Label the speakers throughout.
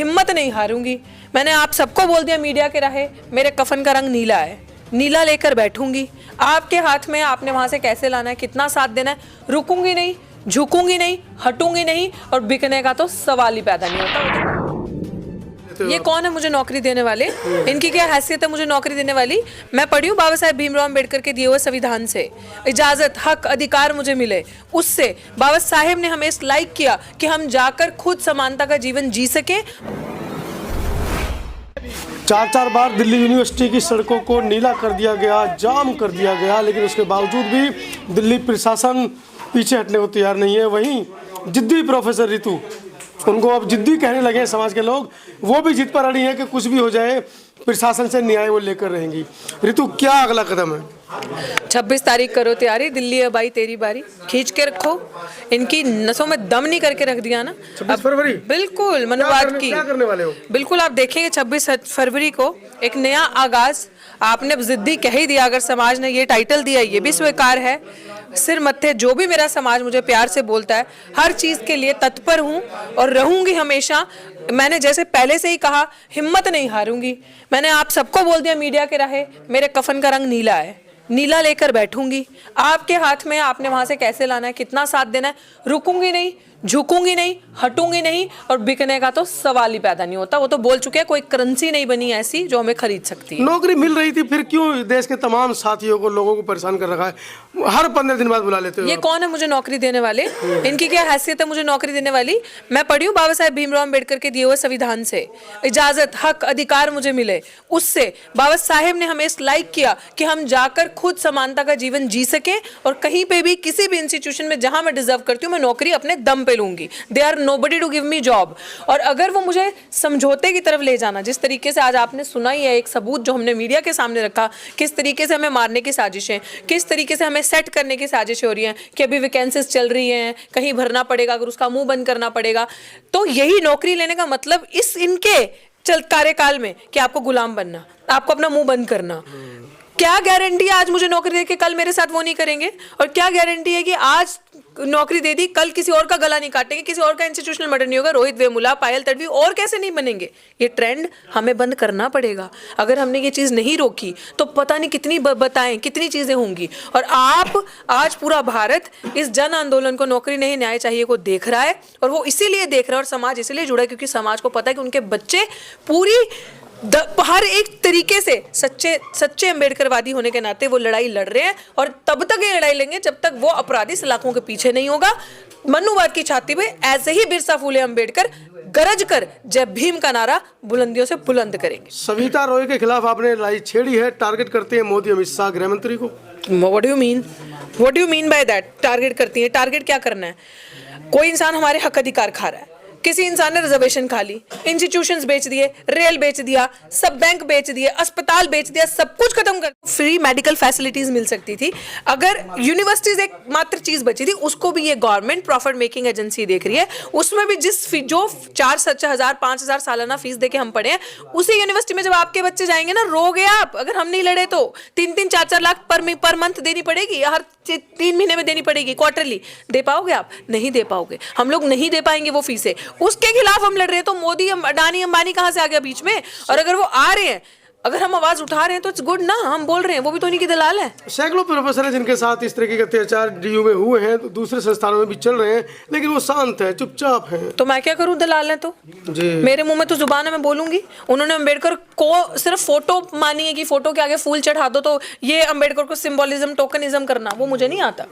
Speaker 1: हिम्मत नहीं हारूंगी। मैंने आप सबको बोल दिया मीडिया के राहे, मेरे कफन का रंग नीला है, नीला लेकर बैठूंगी। आपके हाथ में, आपने वहां से कैसे लाना है, कितना साथ देना है। रुकूंगी नहीं, झुकूंगी नहीं, हटूंगी नहीं, और बिकने का तो सवाल ही पैदा नहीं होता। ये कौन है मुझे नौकरी देने वाले? इनकी क्या हैसियत है मुझे नौकरी देने वाली? मैं पढ़ी हूँ बाबा साहेब भीमराव अम्बेडकर के दिए हुए संविधान से। इजाजत, हक, अधिकार मुझे मिले उससे। बाबा साहेब ने हमें इस लायक किया कि हम जाकर खुद समानता का जीवन जी सके।
Speaker 2: 4 बार दिल्ली यूनिवर्सिटी की सड़कों को नीला कर दिया गया, जाम कर दिया गया, लेकिन उसके बावजूद भी दिल्ली प्रशासन पीछे हटने को तैयार नहीं है। वहीं जिद्दी प्रोफेसर रितु, उनको अब जिद्दी कहने लगे समाज के लोग, वो भी जिद पर अड़ी है कि कुछ भी हो जाए प्रशासन से न्याय वो लेकर रहेंगी। रितु, क्या अगला कदम है?
Speaker 1: 26 तारीख करो तैयारी, दिल्ली अब आई तेरी बारी, खींच के रखो। इनकी नसों में दम नहीं करके रख दिया ना।
Speaker 2: 26 फरवरी
Speaker 1: बिल्कुल मनुवाद की,
Speaker 2: क्या करने वाले हो?
Speaker 1: बिल्कुल आप देखेंगे 26 फरवरी को एक नया आगाज। आपने अब जिद्दी कह ही दिया, अगर समाज ने ये टाइटल दिया ये भी स्वीकार है। सिर मत्थे जो भी मेरा समाज मुझे प्यार से बोलता है, हर चीज के लिए तत्पर हूँ और रहूंगी हमेशा। मैंने जैसे पहले से ही कहा, हिम्मत नहीं हारूंगी। मैंने आप सबको बोल दिया मीडिया के राहे, मेरे कफन का रंग नीला है, नीला लेकर बैठूंगी। आपके हाथ में, आपने वहां से कैसे लाना है, कितना साथ देना है। रुकूंगी नहीं, झुकूंगी नहीं, हटूंगी नहीं, और बिकने का तो सवाल ही पैदा नहीं होता। वो तो बोल चुके हैं, कोई करेंसी नहीं बनी ऐसी जो हमें खरीद सकती है।
Speaker 2: नौकरी मिल रही थी, फिर क्यों देश के तमाम साथियों को, लोगों को परेशान कर रखा है? हर 15 दिन बाद बुला लेते हो।
Speaker 1: ये कौन है मुझे नौकरी देने वाले? इनकी क्या हैसियत है मुझे नौकरी देने वाली? मैं पढ़ी हूँ बाबा साहेब भीमराव अम्बेडकर के दिए हुए संविधान से। इजाजत, हक, अधिकार मुझे मिले उससे। बाबा साहेब ने हमें इस लायक किया कि हम जाकर खुद समानता का जीवन जी सके, और कहीं पे भी, किसी भी इंस्टीट्यूशन में जहां मैं डिजर्व करती हूँ, मैं नौकरी अपने दम पे लूंगी। They are nobody to give me job. और अगर वो मुझे समझौते की तरफ ले जाना, जिस तरीके से आज आपने सुना ही है, एक सबूत जो हमने मीडिया के सामने रखा, किस तरीके से हमें मारने की साजिशें, किस तरीके से हमें सेट करने की साजिश हो रही है कि अभी वैकेंसीज चल रही हैं, कहीं भरना पड़ेगा, अगर उसका मुंह बंद करना पड़ेगा। तो यही नौकरी लेने का मतलब इस इनके कार्यकाल में कि आपको गुलाम बनना, आपको अपना मुंह बंद करना। क्या गारंटी है आज मुझे नौकरी दे के कल मेरे साथ वो नहीं करेंगे? और क्या गारंटी है कि आज नौकरी दे दी, कल किसी और का गला नहीं काटेंगे, किसी और का इंस्टीट्यूशनल मर्डर नहीं होगा? रोहित वेमुला, पायल तडवी और कैसे नहीं बनेंगे? ये ट्रेंड हमें बंद करना पड़ेगा। अगर हमने ये चीज़ नहीं रोकी तो पता नहीं कितनी बताएं कितनी चीज़ें होंगी। और आप आज पूरा भारत इस जन आंदोलन को, नौकरी नहीं न्याय चाहिए को देख रहा है, और वो इसीलिए देख रहा है, और समाज इसीलिए जुड़ा है क्योंकि समाज को पता है कि उनके बच्चे पूरी हर एक तरीके से सच्चे अम्बेडकरवादी होने के नाते वो लड़ाई लड़ रहे हैं, और तब तक ये लड़ाई लेंगे जब तक वो अपराधी सलाखों के पीछे नहीं होगा। मनुवाद की छाती पे ऐसे ही बिरसा फूले अम्बेडकर गरज कर जय भीम का नारा बुलंदियों से बुलंद करेंगे।
Speaker 2: सविता रॉय के खिलाफ आपने लड़ाई छेड़ी है, टारगेट करते हैं मोदी, अमित शाह, गृह मंत्री को।
Speaker 1: What do you mean by that? Target करती है? टारगेट क्या करना है? कोई इंसान हमारे हक अधिकार खा रहा है, किसी इंसान ने रिजर्वेशन खा ली, इंस्टीट्यूशंस बेच दिए, रेल बेच दिया, सब बैंक बेच दिए, अस्पताल बेच दिया, सब कुछ खत्म कर, फ्री मेडिकल फैसिलिटीज मिल सकती थी। अगर यूनिवर्सिटीज एक मात्र चीज बची थी, उसको भी ये गवर्नमेंट प्रॉफिट मेकिंग एजेंसी देख रही है। उसमें भी जो 4,000 5,000 सालाना फीस देके हम पढ़े हैं, उसी यूनिवर्सिटी में जब आपके बच्चे जाएंगे ना, रोगे आप। अगर हम नहीं लड़े तो 3-3 4-4 लाख पर मंथ देनी पड़ेगी, हर 3 महीने में देनी पड़ेगी, क्वार्टरली। दे पाओगे आप? नहीं दे पाओगे। हम लोग नहीं दे पाएंगे वो फीसें, उसके खिलाफ हम लड़ रहे हैं। तो मोदी, अडानी, अंबानी कहां से आ गया बीच में? और अगर वो आ रहे हैं, अगर हम आवाज उठा रहे हैं तो इट्स गुड ना, हम बोल रहे हैं, वो भी तो नहीं की दलाल है।
Speaker 2: सैकड़ों प्रोफेसर हैं जिनके साथ इस तरीके के अत्याचार डीयू में हुए हैं, तो दूसरे संस्थानों में भी चल रहे हैं, लेकिन वो शांत है, चुपचाप है।
Speaker 1: तो मैं क्या करूं? दलाल है तो जी, मेरे मुंह में तो जुबान है, मैं बोलूंगी। उन्होंने अंबेडकर को सिर्फ फोटो मानी है कि फोटो के आगे फूल चढ़ा दो तो ये अंबेडकर को सिंबोलिज्म, टोकनिज्म करना, वो मुझे नहीं आता।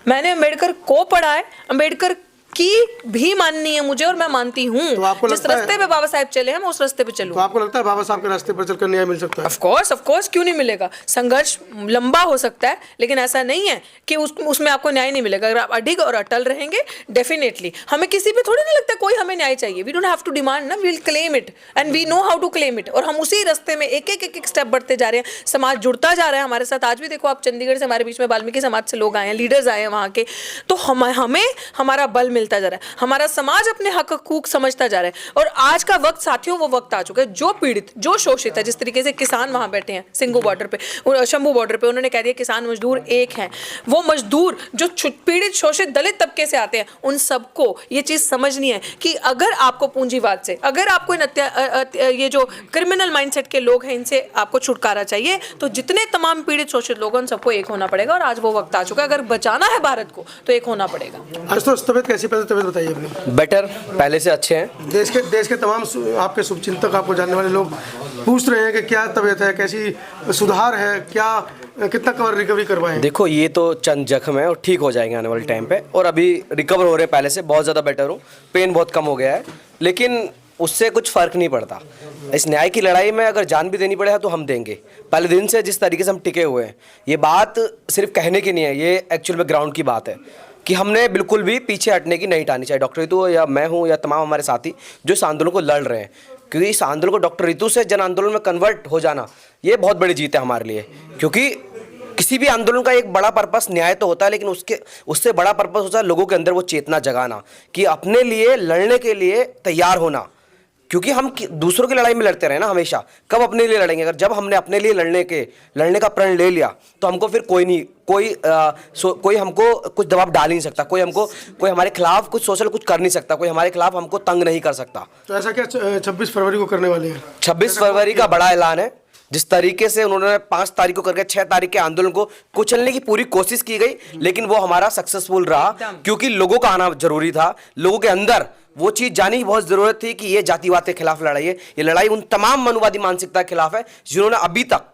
Speaker 1: मैंने अंबेडकर को पढ़ा है, अंबेडकर की भी माननी है मुझे, और मैं मानती हूँ। तो जिस रास्ते पे बाबा साहब चले हैं, मैं उस रास्ते पे चलूँ।
Speaker 2: तो आपको लगता है बाबा साहब के रास्ते पर चलकर न्याय मिल सकता है?
Speaker 1: ऑफ कोर्स, क्यों नहीं मिलेगा? संघर्ष लंबा हो सकता है, लेकिन ऐसा नहीं है कि उसमें आपको न्याय नहीं मिलेगा। अगर आप अडिग और अटल रहेंगे, डेफिनेटली हमें किसी पे थोड़ी नहीं लगता कोई हमें न्याय चाहिए। We don't have to demand ना, we will claim it and we know how to claim it. और हम उसी रास्ते में एक स्टेप बढ़ते जा रहे हैं। समाज जुड़ता जा रहा है हमारे साथ। आज भी देखो आप, चंडीगढ़ से हमारे बीच में वाल्मीकि समाज से लोग आए हैं, लीडर्स आए हैं वहाँ के। तो हमें हमारा बल मिल मिलता जा रहा है, हमारा समाज अपने हक हकूक समझता जा रहा है। और आज का वक्त साथियों वो वक्त आ चुका है, जो पीड़ित, जो शोषित है, जिस तरीके से किसान वहां बैठे हैं सिंघू बॉर्डर पे, शंभू बॉर्डर पे, उन्होंने कह दिया किसान मजदूर एक हैं। वो मजदूर जो पीड़ित शोषित दलित तबके से आते हैं, उन सबको ये चीज समझनी है कि अगर आपको पूंजीवाद से, अगर आपको ये जो क्रिमिनल माइंडसेट के लोग हैं इनसे आपको छुटकारा चाहिए, तो जितने तमाम पीड़ित शोषित लोग हैं उन सबको एक होना पड़ेगा। और आज वो वक्त आ चुका है, अगर बचाना है भारत को तो एक होना पड़ेगा।
Speaker 2: आज तो तबियत कैसी, पहले तबियत बताइए अपनी।
Speaker 3: बेटर, पहले से अच्छे हैं।
Speaker 2: देश के तमाम आपके शुभचिंतक, आपको जानने वाले लोग पूछ रहे हैं कि क्या तबीयत है, कैसी सुधार है, क्या कितना कवर रिकवरी करवाएं।
Speaker 3: देखो ये तो चंद जख्म है और ठीक हो जाएंगे आने वाले टाइम पे, और अभी रिकवर हो रहे हैं, पहले से बहुत ज़्यादा बेटर हूँ, पेन बहुत कम हो गया है, लेकिन उससे कुछ फ़र्क नहीं पड़ता। इस न्याय की लड़ाई में अगर जान भी देनी पड़े तो हम देंगे। पहले दिन से जिस तरीके से हम टिके हुए हैं, ये बात सिर्फ कहने की नहीं है, ये एक्चुअल में ग्राउंड की बात है कि हमने बिल्कुल भी पीछे हटने की नहीं टानी, चाहे डॉक्टर रितु हो या मैं हूँ या तमाम हमारे साथी जो इस आंदोलन को लड़ रहे हैं। क्योंकि इस आंदोलन को डॉक्टर रितु से जन आंदोलन में कन्वर्ट हो जाना, ये बहुत बड़ी जीत है हमारे लिए। क्योंकि किसी भी आंदोलन का एक बड़ा पर्पस न्याय तो होता है, लेकिन उससे बड़ा पर्पस होता है लोगों के अंदर वो चेतना जगाना कि अपने लिए लड़ने के लिए तैयार होना। क्योंकि हम दूसरों की लड़ाई में लड़ते रहे ना हमेशा, कब अपने लिए लड़ेंगे? अगर जब हमने अपने लिए लड़ने का प्रण ले लिया तो हमको फिर कोई हमको कुछ दबाव डाल ही नहीं सकता, कोई हमारे खिलाफ कुछ सोशल कुछ कर नहीं सकता, कोई हमारे खिलाफ हमको तंग नहीं कर सकता।
Speaker 2: तो ऐसा क्या 26 फरवरी को करने वाले हैं?
Speaker 3: 26 फरवरी का बड़ा ऐलान है। जिस तरीके से उन्होंने 5 तारीख को करके 6 तारीख के आंदोलन को कुचलने की पूरी कोशिश की गई, लेकिन वो हमारा सक्सेसफुल रहा, क्योंकि लोगों का आना जरूरी था। लोगों के अंदर वो चीज़ जाने की बहुत ज़रूरत थी कि ये जातिवाद के खिलाफ लड़ाई है। ये लड़ाई उन तमाम मनुवादी मानसिकता के खिलाफ है जिन्होंने अभी तक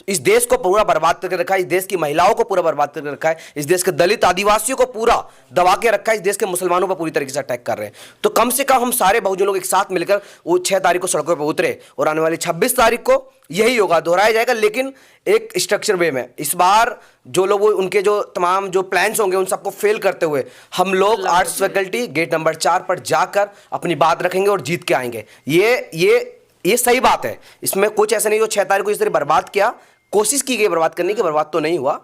Speaker 3: इस देश को पूरा बर्बाद करके रखा है, इस देश की महिलाओं को पूरा बर्बाद करके रखा है, इस देश के दलित आदिवासियों को पूरा दबा के रखा है, इस देश के मुसलमानों पर पूरी तरीके से अटैक कर रहे हैं। तो कम से कम हम सारे बहुजन लोग एक साथ मिलकर वो 6 तारीख को सड़कों पर उतरे, और आने वाली 26 तारीख को यही होगा, दोहराया जाएगा, लेकिन एक स्ट्रक्चर वे में। इस बार जो लोग उनके जो तमाम जो प्लान्स होंगे उन सबको फेल करते हुए हम लोग आर्ट्स फैकल्टी गेट नंबर 4 पर जाकर अपनी बात रखेंगे और जीत के आएंगे। ये सही बात है, इसमें कुछ ऐसा नहीं जो 6 तारीख को इस तरह बर्बाद किया, कोशिश की गई बर्बाद करने की, बर्बाद तो नहीं हुआ।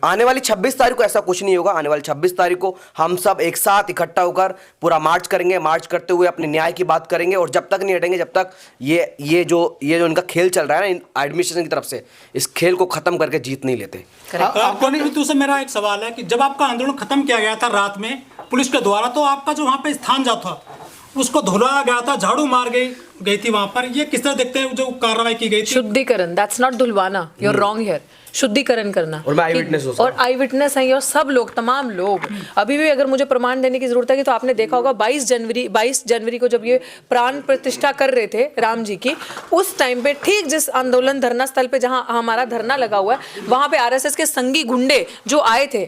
Speaker 3: आने वाली 26 तारीख को ऐसा कुछ नहीं होगा। आने वाली 26 तारीख को हम सब एक साथ इकट्ठा होकर पूरा मार्च करेंगे, मार्च करते हुए अपने न्याय की बात करेंगे, और जब तक नहीं हटेंगे, जब तक ये जो इनका खेल चल रहा है ना एडमिनिस्ट्रेशन की तरफ से, इस खेल को खत्म करके जीत नहीं लेते।
Speaker 4: आपको रितु से मेरा एक सवाल है कि जब आपका आंदोलन खत्म किया गया था रात में पुलिस के द्वारा, तो आपका जो वहाँ पे स्थान जा था उसको धुलाया गया था, झाड़ू मार गई थी वहां पर, ये किस तरह देखते हैं जो कार्रवाई की गई थी?
Speaker 1: शुद्धिकरण, दैट्स नॉट धुलवाना, यू आर रॉन्ग हियर। शुद्धिकरण करना,
Speaker 3: और मैं आई विटनेस हूं,
Speaker 1: और आई विटनेस है, और सब लोग, तमाम लोग। अभी भी अगर मुझे प्रमाण देने की जरूरत है कि तो आपने देखा होगा 22 जनवरी को जब ये प्राण प्रतिष्ठा कर रहे थे राम जी की, उस टाइम पे ठीक जिस आंदोलन धरना स्थल पे जहां हमारा धरना लगा हुआ है, वहां पे आरएसएस के संगी गुंडे जो आए थे,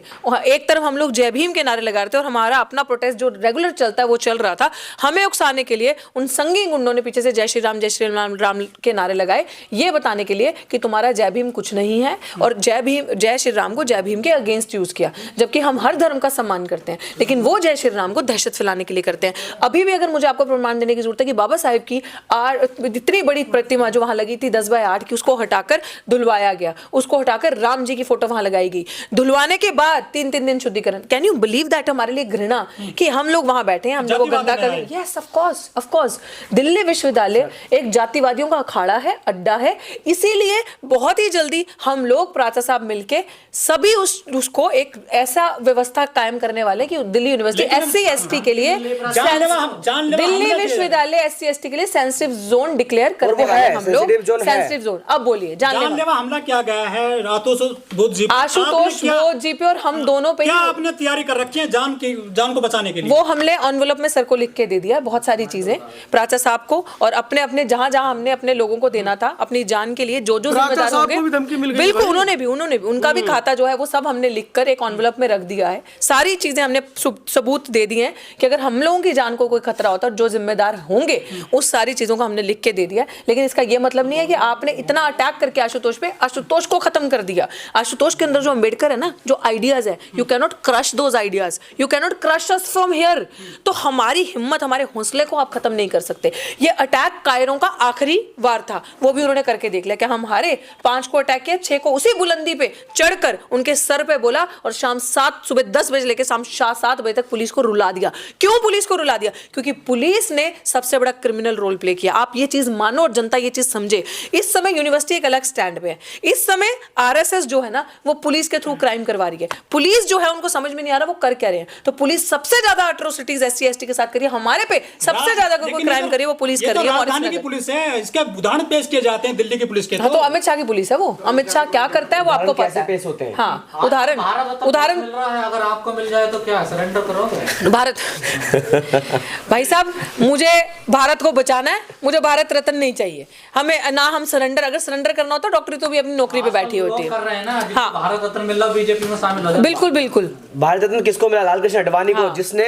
Speaker 1: एक तरफ हम लोग जय भीम के नारे लगा रहे थे और हमारा अपना प्रोटेस्ट जो रेगुलर चलता है वो चल रहा था। हमें उकसाने के लिए उन संगी गुंडों ने पीछे से जय श्री राम राम के नारे लगाए, ये बताने के लिए कि तुम्हारा जय भीम कुछ नहीं है, और जय श्री राम को जय भीम के अगेंस्ट यूज किया, जबकि हम हर धर्म का सम्मान करते हैं, लेकिन वो जय श्री राम को दहशत फैलाने के लिए करते हैं। अभी भी अगर मुझे आपको प्रमाण देने की जरूरत है कि बाबा साहेब की इतनी बड़ी प्रतिमा जो वहां लगी थी 10x8 की, उसको हटाकर धुलवाया गया, उसको हटाकर राम जी की फोटो वहां लगाई गई। धुलवाने के बाद 3 दिन शुद्धिकरण। Can you believe that? हमारे लिए घृणा कि हम लोग वहां बैठे हैं, हम लोग गंदा कर रहे हैं। यस, ऑफ कोर्स दिल्ली विश्वविद्यालय एक जातिवादियों का अखाड़ा है, अड्डा है, इसीलिए बहुत ही जल्दी हम लोग प्राचा साहब मिलके सभी उसको एक ऐसा व्यवस्था कायम करने वाले कि दिल्ली यूनिवर्सिटी SC/ST के लिए, दिल्ली विश्वविद्यालय SC/ST के लिए सेंसिटिव जोन डिक्लेयर करने वाले हम लोग। Sensitive zone. अब बोलिए, जानलेवा
Speaker 4: हमला किया गया है
Speaker 1: आशुतोष बोध जी पे, और हम दोनों पे।
Speaker 4: क्या आपने तैयारी कर रखी है जान को बचाने के लिए?
Speaker 1: वो हमने एनवेलप में सर को लिख के दे दिया, बहुत सारी चीजें प्राचा साहब को, और अपने जहां हमने अपने लोगों को देना था अपनी जान के लिए, जो जिम्मेदार होंगे, बिल्कुल उन्होंने भी उनका भी खाता जो है वो सब हमने लिखकर एक एनवेलप में रख दिया है। सारी चीजें हमने सबूत दे दी हैं कि अगर हम लोगों की जान को कोई खतरा होता है, जो जिम्मेदार होंगे उस सारी चीजों को हमने लिख के दे दिया। लेकिन इसका ये मतलब नहीं है कि आपने इतना अटैक करके आशुतोष को खत्म कर दिया। आशुतोष के अंदर जो अम्बेडकर है ना, जो आइडियाज है, you can not crush those ideas, you can not crush us from here. तो हमारी हिम्मत, हमारे हौसले को आप खत्म नहीं कर सकते। ये अटैक कायरों का आखिरी वार था, वो भी उन्होंने करके देख लिया कि हम हारे, 5 को अटैक किया, 6 को उसी बुलंदी पे चढ़कर उनके सर पे बोला और सुबह 10 बजे लेकर शाम 7 बजे तक पुलिस को रुला दिया। क्यों पुलिस को रुला दिया? क्योंकि पुलिस ने सबसे बड़ा क्रिमिनल रोल प्ले किया। आप ये चीज मानो और जनता ये चीज समझे। इस समय यूनिवर्सिटी एक अलग स्टैंड पे है। इस समय आरएसएस जो है ना वो पुलिस के थ्रू क्राइम करवा रही है। पुलिस जो है उनको समझ में नहीं आ रहा वो कर क्या रहे हैं। तो पुलिस सबसे ज्यादा अट्रोसिटीज SC/ST के साथ करिए, हमारे पे सबसे ज्यादा कोई क्राइम करिए वो पुलिस कर रही है।
Speaker 4: राजधानी की पुलिस है, इसके उदाहरण पेश किए जाते हैं दिल्ली की पुलिस के।
Speaker 1: हाँ, तो अमित शाह की पुलिस है वो। अमित शाह क्या करता है वो आपको पता है।
Speaker 3: पेश होते हैं।
Speaker 1: हाँ, उदाहरण
Speaker 5: मिल रहा है, अगर आपको मिल जाए तो क्या सरेंडर करोगे?
Speaker 1: भारत भाई साहब, मुझे भारत को बचाना है, मुझे भारत रत्न नहीं चाहिए। हमें ना हम सरेंडर, अगर सरेंडर करना होता डॉक्टरी तो भी अपनी नौकरी पे बैठी होती है।
Speaker 5: कर रहे हैं ना,
Speaker 1: हाँ,
Speaker 5: भारत रत्न मिल रहा, बीजेपी में शामिल हो जाए।
Speaker 1: बिल्कुल बिल्कुल।
Speaker 3: भारत रत्न किसको मिला? लाल कृष्ण आडवाणी को, जिसने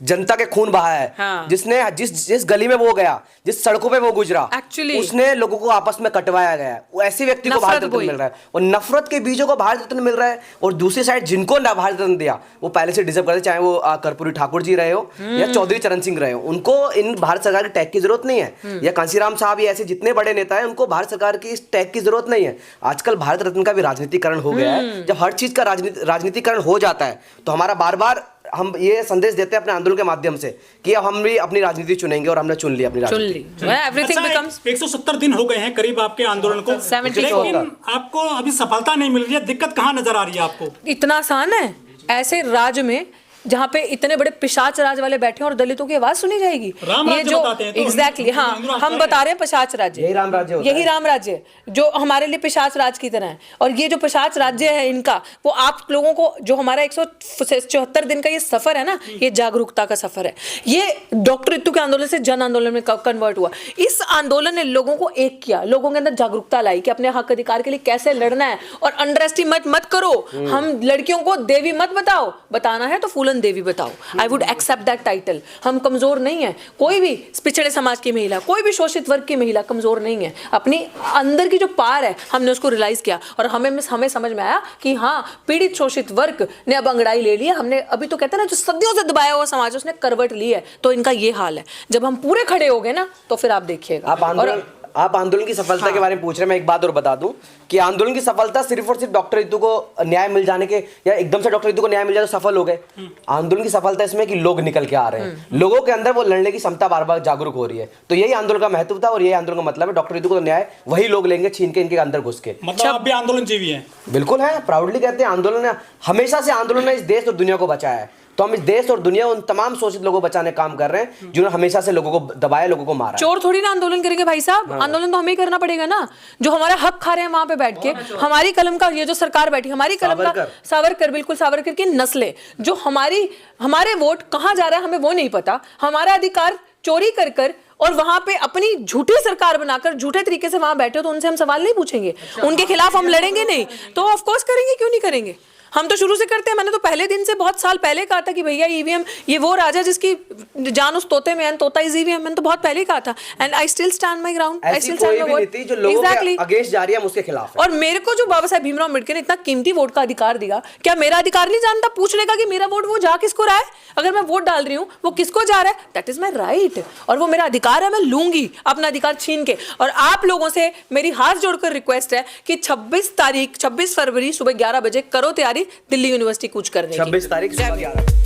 Speaker 3: जनता के खून बहाया है।
Speaker 1: हाँ।
Speaker 3: जिसने जिस गली में वो गया, जिस सड़कों पे वो गुजरा,
Speaker 1: Actually,
Speaker 3: उसने लोगों को आपस में कटवाया गया है। वो ऐसे व्यक्ति को भारत रत्न मिल रहा है और नफरत के बीजों को भारत रत्न मिल रहा है। और दूसरी साइड जिनको ना भारत रत्न दिया वो पहले से डिजर्व करते, चाहे वो कर्पूरी ठाकुर जी रहे हो या चौधरी चरण सिंह रहे हो। उनको इन भारत सरकार के टैग की जरूरत नहीं है, या कांसीराम साहब या ऐसे जितने बड़े नेता हैं उनको भारत सरकार की इस टैग की जरूरत नहीं है। आजकल भारत रत्न का भी राजनीतिकरण हो गया है। जब हर चीज का राजनीतिकरण हो जाता है तो हमारा बार बार हम ये संदेश देते हैं अपने आंदोलन के माध्यम से कि अब हम भी अपनी राजनीति चुनेंगे, और हमने चुन ली अपनी राजनीति।
Speaker 1: एवरीथिंग बिकम्स
Speaker 4: 170 दिन हो गए हैं करीब आपके आंदोलन को,
Speaker 1: 74
Speaker 4: लेकिन आपको अभी सफलता नहीं मिल रही है। दिक्कत कहाँ नजर आ रही है आपको?
Speaker 1: इतना आसान है ऐसे राज्य में जहाँ पे इतने बड़े पिशाच राज वाले बैठे हैं और दलितों की आवाज सुनी जाएगी।
Speaker 4: राम
Speaker 1: ये
Speaker 4: राज्य
Speaker 1: जो
Speaker 4: बताते हैं तो
Speaker 1: एग्जैक्टली हाँ हम बता रहे हैं पिशाच राज्य,
Speaker 3: यही राम राज्य होता
Speaker 1: यही
Speaker 3: है।
Speaker 1: राम राज्य जो हमारे लिए पिशाच राज की तरह है। और ये जो पिशाच राज्य है इनका, वो आप लोगों को जो हमारा 174 दिन का ये सफर है ना, ये जागरूकता का सफर है। ये डॉक्टर रितु के आंदोलन से जन आंदोलन में कन्वर्ट हुआ। इस आंदोलन ने लोगों को एक किया, लोगों के अंदर जागरूकता लाई कि अपने हक अधिकार के लिए कैसे लड़ना है। और अंडर एस्टिमेट मत करो, हम लड़कियों को देवी मत बताओ, बताना है तो फूलन देवी बताओ। I would accept that title. हम कमजोर नहीं है, कोई भी पिछड़े समाज की महिला, कोई भी शोषित वर्ग की महिला कमजोर नहीं है। अपनी अंदर की जो पार है हमने उसको रियलाइज किया और हमें समझ में आया कि हाँ, पीड़ित शोषित वर्ग ने अब अंगड़ाई ले ली है। हमने अभी तो कहते हैं ना, जो सदियों से दबाया हुआ समाज उसने करवट ली है। तो इनका ये हाल है। जब हम पूरे खड़े हो गए ना तो फिर आप देखिएगा।
Speaker 3: आप आंदोलन की सफलता के बारे में पूछ रहे हैं। मैं एक बात और बता दूं कि आंदोलन की सफलता सिर्फ और सिर्फ डॉक्टर रितु को न्याय मिल जाने के, या एकदम से डॉक्टर रितु को न्याय मिल जाए तो सफल हो गए। आंदोलन की सफलता इसमें कि लोग निकल के आ रहे हैं, लोगों के अंदर वो लड़ने की क्षमता बार बार जागरूक हो रही है। तो यही आंदोलन का महत्व था और यही आंदोलन का मतलब है। डॉक्टर रितु को तो न्याय वही लोग लेंगे छीन के इनके अंदर घुस के।
Speaker 4: मतलब आप भी आंदोलन जीवी हैं?
Speaker 3: बिल्कुल है, प्राउडली कहते हैं। आंदोलन हमेशा से आंदोलन ने इस देश और दुनिया को बचाया है। तो हम इस देश और दुनिया उन तमाम शोषित लोगों को बचाने काम कर रहे हैं जिन्होंने हमेशा से लोगों को दबाया, लोगों को मारा।
Speaker 1: चोर थोड़ी ना आंदोलन करेंगे भाई साहब। हाँ। आंदोलन तो हमें ही करना पड़ेगा ना, जो हमारा हक खा रहे हैं वहां पे बैठ के। हमारी कलम का ये जो सरकार बैठी, हमारी कलम का सावरकर, बिल्कुल सावरकर की नस्लें, जो हमारे वोट कहाँ जा रहा है हमें वो नहीं पता। हमारा अधिकार चोरी कर और वहां पे अपनी झूठी सरकार बनाकर झूठे तरीके से वहां बैठे हो तो उनसे हम सवाल नहीं पूछेंगे, उनके खिलाफ हम लड़ेंगे नहीं। तो ऑफ कोर्स करेंगे, क्यों नहीं करेंगे। हम तो शुरू से करते हैं। मैंने तो पहले दिन से बहुत साल पहले कहा था कि भैया ईवीएम ये वो राजा जिसकी जान उस तोते में है, तोता इज ईवीएम। मैंने तो बहुत पहले कहा था and I still stand my ground. I still stand my word.
Speaker 3: जो लोगों के अगेंस्ट जा रही है हम उसके खिलाफ है।
Speaker 1: और मेरे को जो बाबा साहब भीमराव अम्बेडकर ने इतना कीमती वोट का अधिकार दिया, क्या मेरा अधिकार नहीं जानता पूछने का कि मेरा वोट वो जा किसको रहा है? अगर मैं वोट डाल रही हूँ वो किसको जा रहा है, दैट इज माई राइट। और वो मेरा अधिकार है, मैं लूंगी अपना अधिकार छीन के। और आप लोगों से मेरी हाथ जोड़कर रिक्वेस्ट है कि 26 फरवरी सुबह 11 बजे करो तैयारी दिल्ली यूनिवर्सिटी कूच करने की।
Speaker 3: 26 तारीख सुबह 11